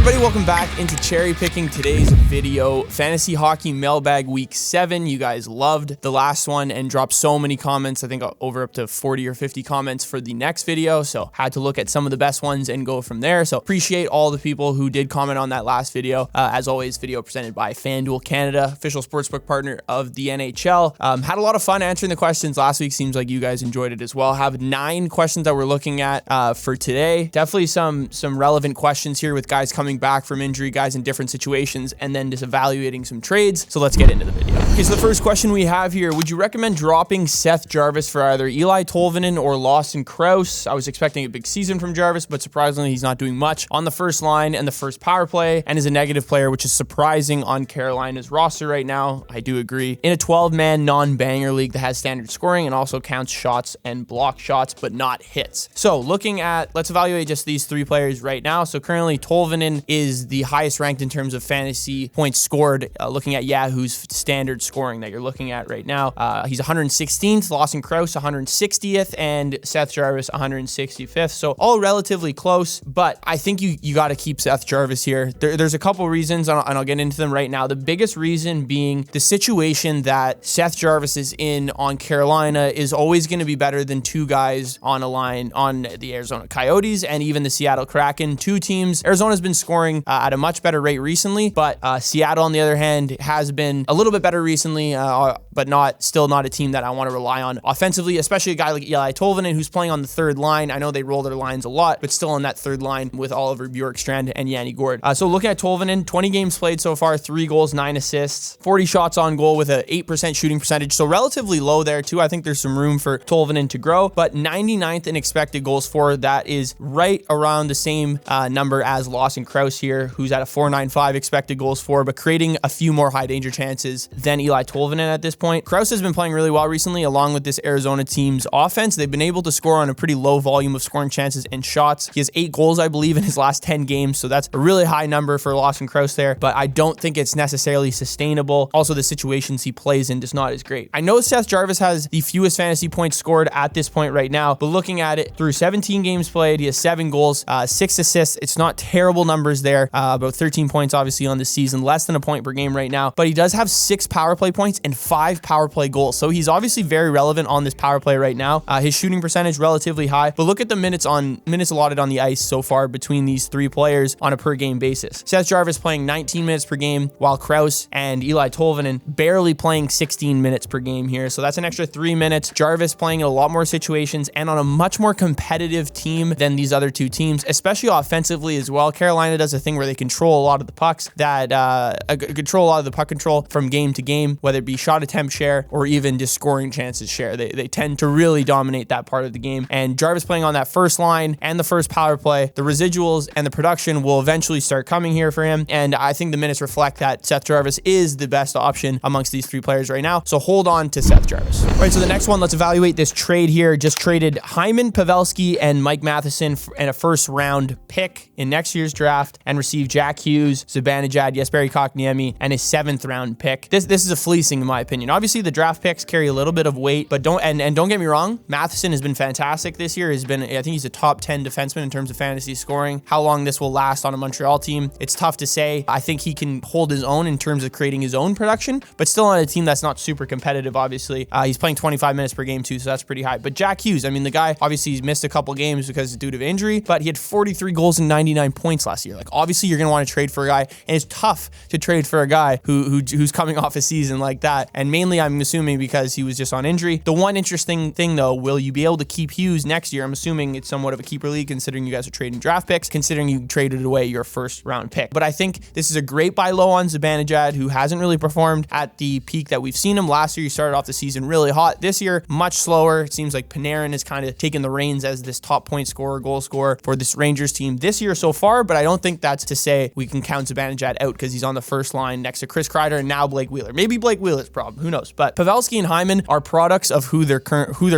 everybody, welcome back into cherry picking today's video. Fantasy Hockey Mailbag Week 7. You guys loved the last one and dropped so many comments. I think over up to 40 or 50 comments for the next video. So had to look at some of the best ones and go from there. So appreciate all the people who did comment on that last video. As always, video presented by FanDuel Canada, official sportsbook partner of the NHL. Had a lot of fun answering the questions last week. Seems like you guys enjoyed it as well. Have 9 questions that we're looking at for today. Definitely some relevant questions here with guys coming back from injury, guys in different situations, and then just evaluating some trades. So let's get into the video. Okay, so the first question we have here, would you recommend dropping Seth Jarvis for either Eli Tolvanen or Lawson Koivu? I was expecting a big season from Jarvis, but surprisingly, he's not doing much on the first line and the first power play, and is a negative player, which is surprising on Carolina's roster right now. I do agree. In a 12-man non-banger league that has standard scoring and also counts shots and block shots, but not hits. So looking at, let's evaluate just these 3 players right now. So currently, Tolvanen is the highest ranked in terms of fantasy points scored, looking at Yahoo's standard scoring that you're looking at right now. He's 116th, Lawson Koivu 160th, and Seth Jarvis 165th. So all relatively close, but I think you got to keep Seth Jarvis here. There's a couple reasons, and I'll get into them right now. The biggest reason being the situation that Seth Jarvis is in on Carolina is always going to be better than 2 guys on a line on the Arizona Coyotes and even the Seattle Kraken. 2 teams. Arizona's been scoring at a much better rate recently, but Seattle, on the other hand, has been a little bit better recently, but still not a team that I want to rely on offensively, especially a guy like Eli Tolvanen, who's playing on the 3rd line. I know they roll their lines a lot, but still on that 3rd line with Oliver Bjorkstrand and Yanni Gourde. So looking at Tolvanen, 20 games played so far, 3 goals, 9 assists, 40 shots on goal with an 8% shooting percentage, so relatively low there too. I think there's some room for Tolvanen to grow, but 99th in expected goals for. That is right around the same number as Lawson Koivu here, who's at a 4.95 expected goals for, but creating a few more high danger chances than Eli Tolvanen at this point. Koivu has been playing really well recently along with this Arizona team's offense. They've been able to score on a pretty low volume of scoring chances and shots. He has 8 goals, I believe, in his last 10 games, so that's a really high number for Lawson Koivu there, but I don't think it's necessarily sustainable. Also, the situations he plays in just not as great. I know Seth Jarvis has the fewest fantasy points scored at this point right now, but looking at it through 17 games played, he has 7 goals, 6 assists. It's not terrible numbers there. About 13 points obviously on the season, less than a point per game right now, but he does have 6 power play points and 5 power play goals. So he's obviously very relevant on this power play right now. His shooting percentage relatively high, but look at the minutes allotted on the ice so far between these 3 players on a per game basis. Seth Jarvis playing 19 minutes per game, while Koivu and Eli Tolvanen barely playing 16 minutes per game here. So that's an extra 3 minutes. Jarvis playing in a lot more situations and on a much more competitive team than these other 2 teams, especially offensively as well. Carolina does a thing where they control a lot of the pucks, control a lot of the puck control from game to game, whether it be shot attempt share or even just scoring chances share. They tend to really dominate that part of the game. And Jarvis playing on that first line and the first power play, the residuals and the production will eventually start coming here for him. And I think the minutes reflect that Seth Jarvis is the best option amongst these 3 players right now. So hold on to Seth Jarvis. All right, so the next one, let's evaluate this trade here. Just traded Hyman, Pavelski, and Mike Matheson and a first-round pick in next year's draft, and received Jack Hughes, Zibanejad, Jesperi Kotkaniemi, and his 7th-round pick. This is a fleecing in my opinion. Obviously, the draft picks carry a little bit of weight, but don't get me wrong, Matheson has been fantastic this year. I think he's a top 10 defenseman in terms of fantasy scoring. How long this will last on a Montreal team, it's tough to say. I think he can hold his own in terms of creating his own production, but still on a team that's not super competitive, obviously. He's playing 25 minutes per game too, so that's pretty high. But Jack Hughes, I mean, the guy, obviously he's missed a couple games because due to injury, but he had 43 goals and 99 points last year. Like, obviously you're going to want to trade for a guy, and it's tough to trade for a guy who's coming off a season like that. And mainly I'm assuming because he was just on injury. The one interesting thing though, will you be able to keep Hughes next year? I'm assuming it's somewhat of a keeper league considering you guys are trading draft picks, considering you traded away your 1st-round pick. But I think this is a great buy low on Zibanejad, who hasn't really performed at the peak that we've seen him. Last year, he started off the season really hot. This year, much slower. It seems like Panarin has kind of taken the reins as this top point scorer, goal scorer for this Rangers team this year so far, but I don't think that's to say we can count Zibanejad out because he's on the first line next to Chris Kreider and now Blake Wheeler. Maybe Blake Wheeler's problem, who knows? But Pavelski and Hyman are products of who they're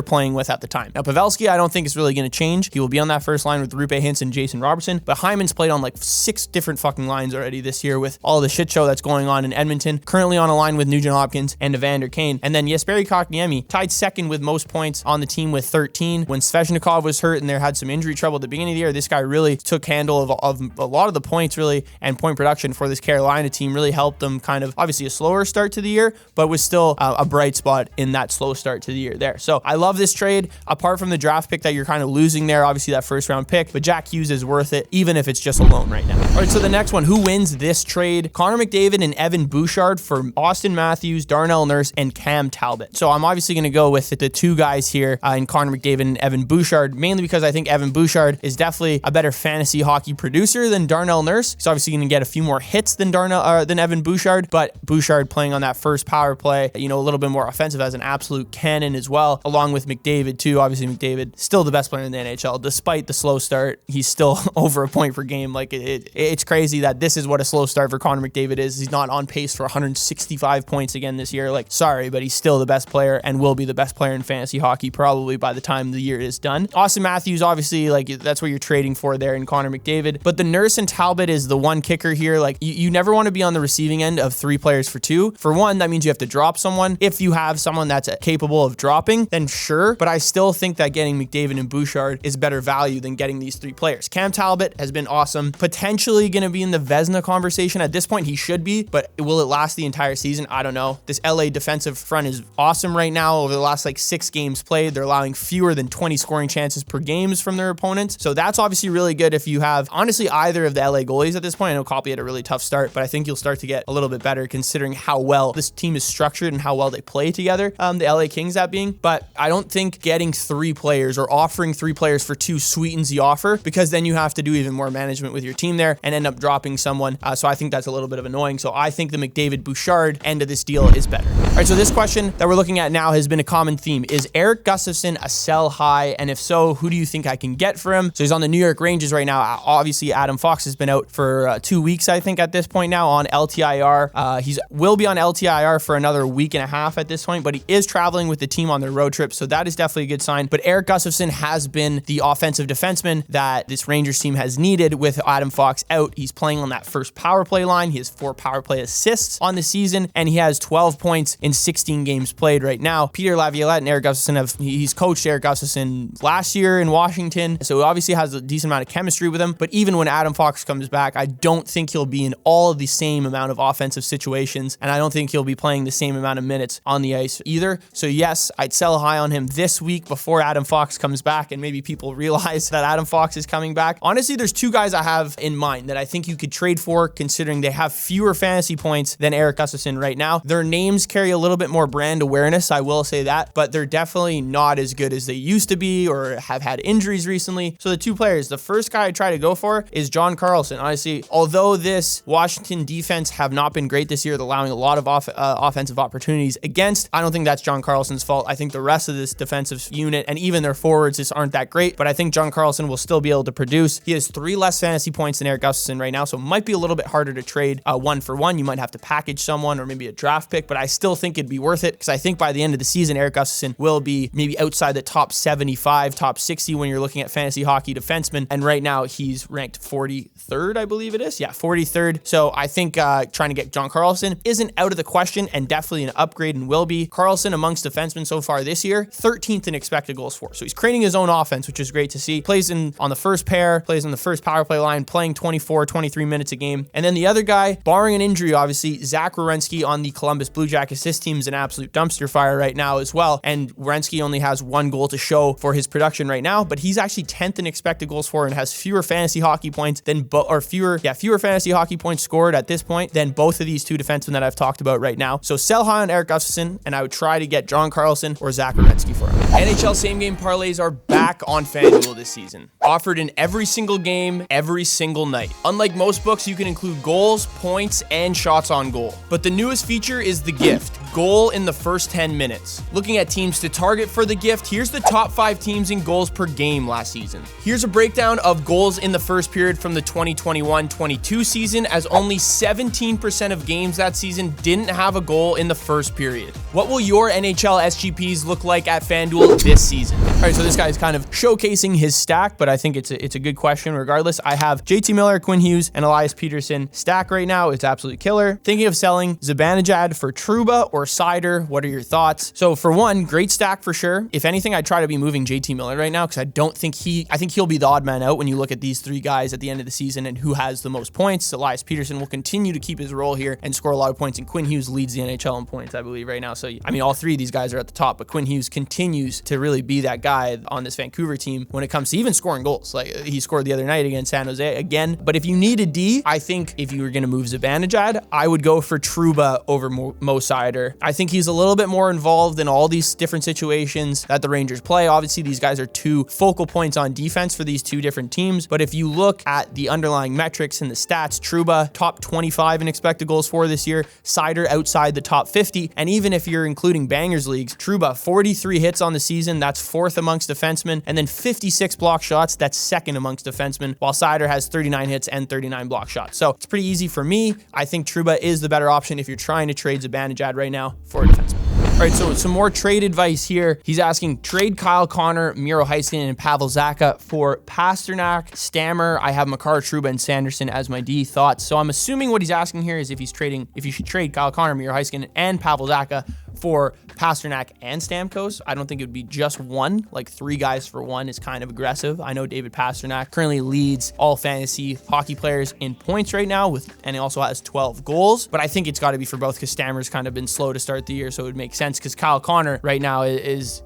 playing with at the time. Now, Pavelski, I don't think is really going to change. He will be on that first line with Roope Hintz and Jason Robertson, but Hyman's played on like 6 different fucking lines already this year with all the shit show that's going on in Edmonton. Currently on a line with Nugent Hopkins and Evander Kane. And then Jesperi Kotkaniemi tied 2nd with most points on the team with 13. When Svechnikov was hurt and there had some injury trouble at the beginning of the year, this guy really took handle of a lot of the points really and point production for this Carolina team really helped them kind of obviously a slower start to the year, but was still a bright spot in that slow start to the year there. So I love this trade. Apart from the draft pick that you're kind of losing there, obviously that first round pick, but Jack Hughes is worth it, even if it's just a loan right now. All right, so the next one, who wins this trade? Connor McDavid and Evan Bouchard for Austin Matthews, Darnell Nurse, and Cam Talbot. So I'm obviously going to go with the two guys here in Connor McDavid and Evan Bouchard, mainly because I think Evan Bouchard is definitely a better fantasy hockey producer than Darnell Nurse. He's obviously going to get a few more hits than Evan Bouchard, but Bouchard playing on that first power play, you know, a little bit more offensive as an absolute cannon as well, along with McDavid too. Obviously McDavid still the best player in the NHL, despite the slow start. He's still over a point per game. Like it's crazy that this is what a slow start for Connor McDavid is. He's not on pace for 165 points again this year. Like, sorry, but he's still the best player and will be the best player in fantasy hockey probably by the time the year is done. Austin Matthews, obviously, like that's what you're trading for there in Connor McDavid. But the Nurse and Talbot is the one kicker here. Like you never want to be on the receiving end of 3 players for 2. For one, that means you have to drop someone. If you have someone that's capable of dropping, then sure. But I still think that getting McDavid and Bouchard is better value than getting these 3 players. Cam Talbot has been awesome. Potentially going to be in the Vezina conversation. At this point, he should be, but will it last the entire season? I don't know. This LA defensive front is awesome right now. Over the last 6 games played, they're allowing fewer than 20 scoring chances per games from their opponents. So that's obviously really good if you have, honestly, either of the LA goalies at this point. I know Copley had a really tough start, but I think you'll start to get a little bit better considering how well this team is structured and how well they play together. The LA Kings, that being. But I don't think getting 3 players or offering 3 players for 2 sweetens the offer, because then you have to do even more management with your team there and end up dropping someone. So I think that's a little bit of annoying. So I think the McDavid Bouchard end of this deal is better. All right, so this question that we're looking at now has been a common theme. Is Erik Gustafsson a sell high? And if so, who do you think I can get for him? So he's on the New York Rangers right now. Obviously, Adam Fox has been out for 2 weeks, I think, at this point now on LTIR. He will be on LTIR for another week and a half at this point, but he is traveling with the team on their road trip, so that is definitely a good sign. But Erik Gustafsson has been the offensive defenseman that this Rangers team has needed with Adam Fox out. He's playing on that first power play line. He has 4 power play assists on the season, and he has 12 points in 16 games played right now. Peter Laviolette and Erik Gustafsson he's coached Erik Gustafsson last year in Washington, so he obviously has a decent amount of chemistry with him. But even when Adam Fox comes back, I don't think he'll be in all of the same amount of offensive situations, and I don't think he'll be playing the same amount of minutes on the ice either. So yes, I'd sell high on him this week before Adam Fox comes back, and maybe people realize that Adam Fox is coming back. Honestly, there's 2 guys I have in mind that I think you could trade for, considering they have fewer fantasy points than Erik Gustafsson right now. Their names carry a little bit more brand awareness, I will say that, but they're definitely not as good as they used to be or have had injuries recently. So the 2 players, the first guy I try to go for is John Carlson. Honestly, although this Washington defense have not been great this year, allowing a lot of offensive opportunities against, I don't think that's John Carlson's fault. I think the rest of this defensive unit and even their forwards just aren't that great, but I think John Carlson will still be able to produce. He has 3 less fantasy points than Erik Gustafsson right now, so it might be a little bit harder to trade 1 for 1. You might have to package someone or maybe a draft pick, but I still think it'd be worth it, because I think by the end of the season, Erik Gustafsson will be maybe outside the top 75, top 60 when you're looking at fantasy hockey defensemen, and right now he's ranked 43rd, I believe it is. Yeah, 43rd. So I think trying to get John Carlson isn't out of the question, and definitely an upgrade, and will be. Carlson amongst defensemen so far this year, 13th in expected goals for. So he's creating his own offense, which is great to see. Plays on the first pair, plays on the first power play line, playing 24, 23 minutes a game. And then the other guy, barring an injury, obviously, Zach Werenski on the Columbus Blue Jackets. His team's an absolute dumpster fire right now as well. And Werenski only has 1 goal to show for his production right now, but he's actually 10th in expected goals for and has fewer fantasy hockey points than fewer fantasy hockey points scored at this point than both of these 2 defensemen that I've talked about right now. So sell high on Erik Gustafsson, and I would try to get John Carlson or Zach Werenski for him. NHL same game parlays are back on FanDuel this season. Offered in every single game, every single night. Unlike most books, you can include goals, points, and shots on goal. But the newest feature is the gift. Goal in the first 10 minutes. Looking at teams to target for the gift, here's the top 5 teams in goals per game last season. Here's a breakdown of goals in the first period from the 2021-22 season, as only 17% of games that season didn't have a goal in the first period. What will your NHL SGPs look like at FanDuel this season? All right, so this guy is kind of showcasing his stack, but I think it's a good question regardless. I have JT Miller, Quinn Hughes, and Elias Peterson stack right now. It's absolutely killer. Thinking of selling Zibanejad for Trouba or Cider. What are your thoughts? So for one, great stack for sure. If anything, I'd try to be moving JT Miller right now because I think he'll be the odd man out when you look at these three guys at the end of the season and who has the most points. Elias Peterson will continue to keep his role here and score a lot of points, and Quinn Hughes leads the NHL in points, I believe, right now. So, I mean, all three of these guys are at the top, but Quinn Hughes continues to really be that guy on this Vancouver team when it comes to even scoring goals. Like, he scored the other night against San Jose again. But if you need a D, I think if you were going to move Zibanejad, I would go for Trouba over Mo Seider. I think he's a little bit more involved in all these different situations that the Rangers play. Obviously, these guys are two focal points on defense for these two different teams. But if you look at the underlying metrics and the stats, Trouba top 25 in expected goals for this year, Seider outside the top 50. And even if you're including bangers leagues, Trouba 43 hits on the season, that's fourth amongst defensemen, and then 56 block shots, that's second amongst defensemen, while Seider has 39 hits and 39 block shots. So it's pretty easy for me. I think Trouba is the better option if you're trying to trade Zibanejad right now for a defenseman. All right, so some more trade advice here. He's asking, trade Kyle Connor, Miro Heiskanen, and Pavel Zacha for Pasternak, Stammer. I have Makar, Trouba, and Sanderson as my D. Thoughts? So I'm assuming what he's asking here is if you should trade Kyle Connor, Miro Heiskanen, and Pavel Zacha for Pasternak and Stamkos. I don't think it would be just one. Like 3 guys for one is kind of aggressive. I know David Pasternak currently leads all fantasy hockey players in points right now and he also has 12 goals, but I think it's got to be for both because Stammer's kind of been slow to start the year, so it would make sense because Kyle Connor right now is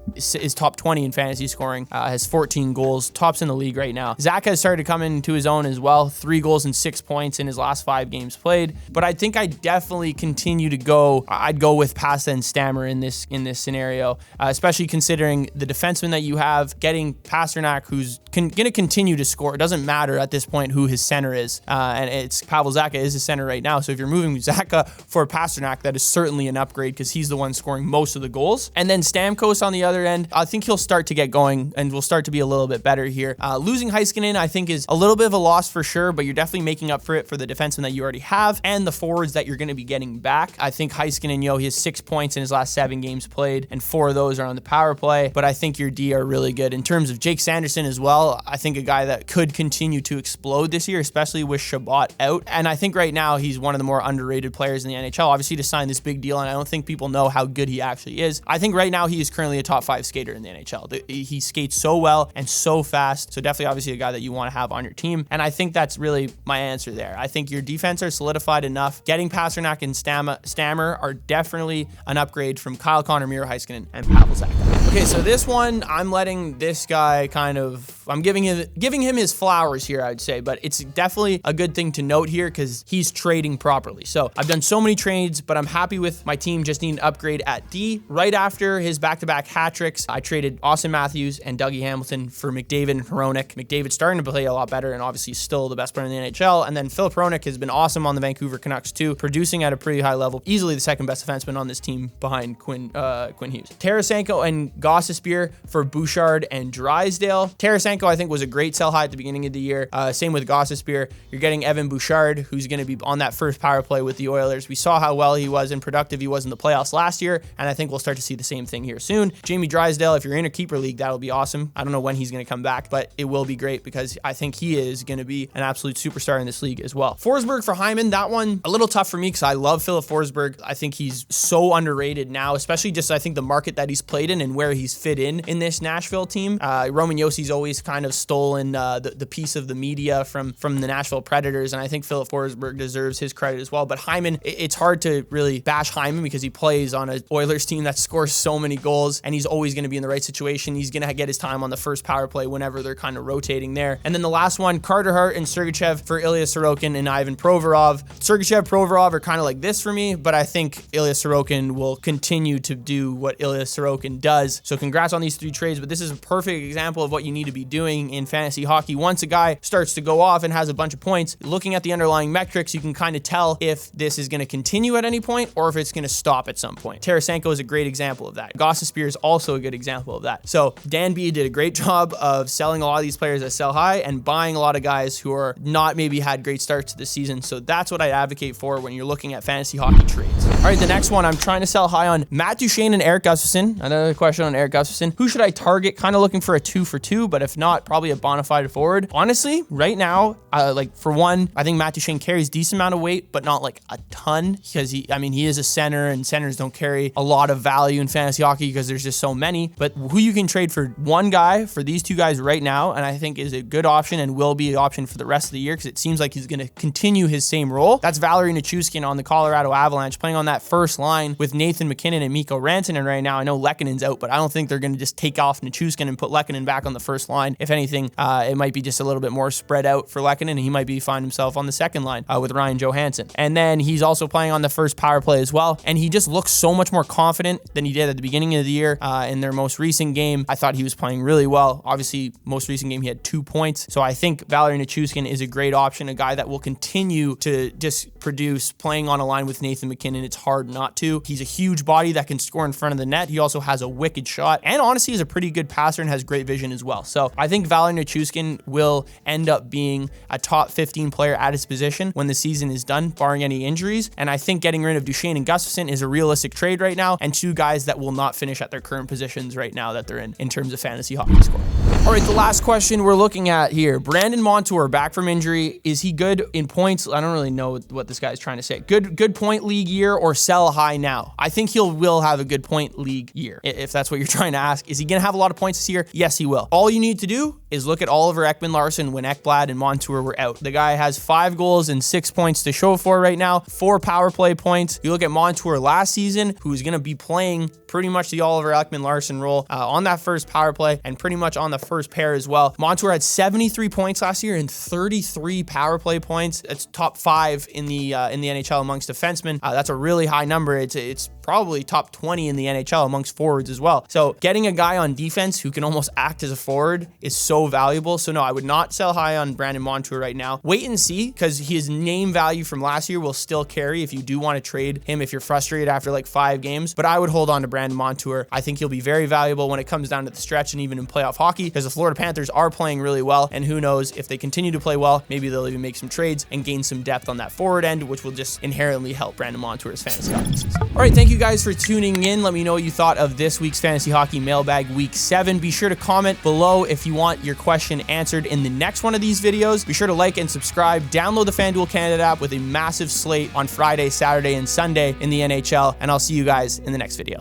top 20 in fantasy scoring, has 14 goals, tops in the league right now. Zach has started to come into his own as well, 3 goals and 6 points in his last 5 games played, but I think I definitely continue to go, I'd go with Pasta and Stammer in this scenario, especially considering the defenseman that you have, getting Pasternak, who's going to continue to score. It doesn't matter at this point who his center is, and it's Pavel Zacha is his center right now. So if you're moving Zacha for Pasternak, that is certainly an upgrade because he's the one scoring most of the goals. And then Stamkos on the other end, I think he'll start to get going and will start to be a little bit better here. Losing Heiskanen, I think, is a little bit of a loss for sure, but you're definitely making up for it for the defenseman that you already have and the forwards that you're going to be getting back. I think Heiskanen, he has 6 points in his last 7 games played, and 4 of those are on the power play, but I think your D are really good. In terms of Jake Sanderson as well, I think a guy that could continue to explode this year, especially with Shabbat out, and I think right now he's one of the more underrated players in the NHL, obviously to sign this big deal, and I don't think people know how good he actually is. I think right now he is currently a top 5 skater in the NHL. He skates so well and so fast, so definitely obviously a guy that you want to have on your team, and I think that's really my answer there. I think your defense are solidified enough. Getting Pasternak and Stammer are definitely an upgrade from Kyle Connor, Miro Heiskanen, and Pavel Zacha. Okay, so this one, I'm letting this guy I'm giving him his flowers here, I'd say, but it's definitely a good thing to note here because he's trading properly. So I've done so many trades, but I'm happy with my team. Just need an upgrade at D. Right after his back-to-back hat tricks, I traded Austin Matthews and Dougie Hamilton for McDavid and Hronek. McDavid's starting to play a lot better and obviously still the best player in the NHL. And then Philip Hronek has been awesome on the Vancouver Canucks too, producing at a pretty high level. Easily the second best defenseman on this team behind Quinn Hughes. Tarasenko and Gostisbehere for Bouchard and Drysdale. Tarasenko, I think, was a great sell high at the beginning of the year. Same with Gostisbehere. You're getting Evan Bouchard, who's going to be on that first power play with the Oilers. We saw how well he was and productive he was in the playoffs last year, and I think we'll start to see the same thing here soon. Jamie Drysdale, if you're in a keeper league, that'll be awesome. I don't know when he's going to come back, but it will be great because I think he is going to be an absolute superstar in this league as well. Forsberg for Hyman, that one a little tough for me because I love Philip Forsberg. I think he's so underrated now, especially just I think the market that he's played in and where he's fit in this Nashville team. Roman Yossi's always kind of stolen the piece of the media from the Nashville Predators, and I think Philip Forsberg deserves his credit as well. But Hyman, it's hard to really bash Hyman because he plays on an Oilers team that scores so many goals, and he's always going to be in the right situation. He's going to get his time on the first power play whenever they're kind of rotating there. And then the last one, Carter Hart and Sergachev for Ilya Sorokin and Ivan Provorov. Sergachev, Provorov are kind of like this for me, but I think Ilya Sorokin will continue to do what Ilya Sorokin does. So congrats on these 3 trades, but this is a perfect example of what you need to be doing in fantasy hockey. Once a guy starts to go off and has a bunch of points, looking at the underlying metrics, you can kind of tell if this is going to continue at any point or if it's going to stop at some point. Tarasenko is a great example of that. Gostisbehere is also a good example of that. So Dan B did a great job of selling a lot of these players that sell high and buying a lot of guys who are not maybe had great starts to the season. So that's what I advocate for when you're looking at fantasy hockey trades. All right, the next one, I'm trying to sell high on Matt Duchene and Erik Gustafsson. Another question on Erik Gustafsson. Who should I target? Kind of looking for a 2-for-2, but if not, probably a bona fide forward. Honestly, right now, like for one, I think Matt Duchene carries decent amount of weight, but not like a ton, because he is a center, and centers don't carry a lot of value in fantasy hockey because there's just so many. But who you can trade for one guy, for these two guys right now, and I think is a good option and will be an option for the rest of the year because it seems like he's going to continue his same role. That's Valeri Nichushkin on the Colorado Avalanche, playing on that first line with Nathan MacKinnon and Mikko Rantanen right now. I know Lekkonen's out, but I don't think they're going to just take off Nichushkin and put Lekkonen back on the first line. If anything, it might be just a little bit more spread out for Lekkonen, and he might find himself on the second line with Ryan Johansson. And then he's also playing on the first power play as well, and he just looks so much more confident than he did at the beginning of the year. In their most recent game, I thought he was playing really well. Obviously, most recent game, he had 2 points. So I think Valeri Nichushkin is a great option, a guy that will continue to just produce playing on a line with Nathan MacKinnon. It's hard not to. He's a huge body that can score in front of the net. He also has a wicked shot, and honestly is a pretty good passer and has great vision as well. So I think Valeri Nichushkin will end up being a top 15 player at his position when the season is done, barring any injuries. And I think getting rid of Duchene and Gustafsson is a realistic trade right now, and two guys that will not finish at their current positions right now that they're in terms of fantasy hockey score. All right, the last question we're looking at here. Brandon Montour, back from injury. Is he good in points? I don't really know what this guy's trying to say. Good point league year or sell high now? I think will have a good point league year, if that's what you're trying to ask. Is he going to have a lot of points this year? Yes, he will. All you need to do is look at Oliver Ekman-Larsson when Ekblad and Montour were out. The guy has 5 goals and 6 points to show for right now, 4 power play points. You look at Montour last season, who's going to be playing pretty much the Oliver Ekman-Larsson role on that first power play and pretty much on the first pair as well. Montour had 73 points last year and 33 power play points. That's top 5 in the NHL amongst defensemen. That's a really high number. It's probably top 20 in the NHL amongst forwards as well. So getting a guy on defense who can almost act as a forward is so valuable. So no, I would not sell high on Brandon Montour right now. Wait and see, because his name value from last year will still carry if you do want to trade him if you're frustrated after like 5 games. But I would hold on to Brandon Montour. I think he'll be very valuable when it comes down to the stretch and even in playoff hockey, because the Florida Panthers are playing really well, and who knows, if they continue to play well, maybe they'll even make some trades and gain some depth on that forward end, which will just inherently help Brandon Montour's fantasy hockey season. All right, thank you guys for tuning in. Let me know what you thought of this week's Fantasy Hockey Mailbag Week 7. Be sure to comment below if you want your question answered in the next one of these videos. Be sure to like and subscribe. Download the FanDuel Canada app with a massive slate on Friday, Saturday, and Sunday in the NHL, and I'll see you guys in the next video.